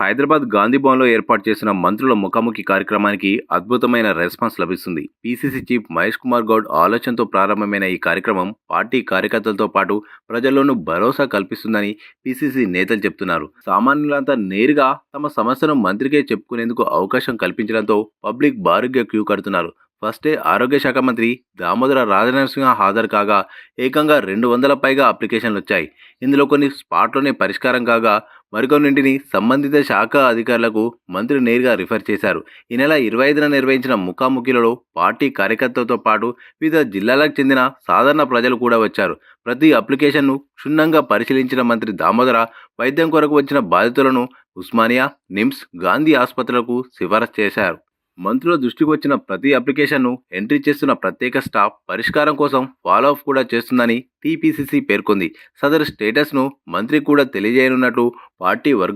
హైదరాబాద్ గాంధీ భవన్లో ఏర్పాటు చేసిన మంత్రుల ముఖాముఖి కార్యక్రమానికి అద్భుతమైన రెస్పాన్స్ లభిస్తుంది. పీసీసీ చీఫ్ మహేష్ కుమార్ గౌడ్ ఆలోచనతో ప్రారంభమైన ఈ కార్యక్రమం పార్టీ కార్యకర్తలతో పాటు ప్రజల్లోనూ భరోసా కల్పిస్తుందని పీసీసీ నేతలు చెప్తున్నారు. సామాన్యులంతా నేరుగా తమ సమస్యను మంత్రికే చెప్పుకునేందుకు అవకాశం కల్పించడంతో పబ్లిక్ భారీగా క్యూ కడుతున్నారు. ఫస్ట్ డే ఆరోగ్య శాఖ మంత్రి దామోదర రాజనరసింహ హాజరు కాగా ఏకంగా 200 పైగా అప్లికేషన్లు వచ్చాయి. ఇందులో కొన్ని స్పాట్లోనే పరిష్కారం కాగా మరికొన్నింటిని సంబంధిత శాఖ అధికారులకు మంత్రి నేరుగా రిఫర్ చేశారు. ఈ నెల 25న నిర్వహించిన ముఖాముఖిలలో పార్టీ కార్యకర్తలతో పాటు వివిధ జిల్లాలకు చెందిన సాధారణ ప్రజలు కూడా వచ్చారు. ప్రతి అప్లికేషన్ను క్షుణ్ణంగా పరిశీలించిన మంత్రి దామోదర వైద్యం కొరకు వచ్చిన బాధితులను ఉస్మానియా, నిమ్స్, గాంధీ ఆసుపత్రులకు సిఫారసు చేశారు. మంత్రుల దృష్టికి వచ్చిన ప్రతి అప్లికేషన్ను ఎంట్రీ చేస్తున్న ప్రత్యేక స్టాఫ్ పరిష్కారం కోసం ఫాలో అప్ కూడా చేస్తుందని టీపీసీసీ పేర్కొంది. సదరు స్టేటస్ను మంత్రి కూడా తెలియజేయనున్నట్లు పార్టీ వర్గాలు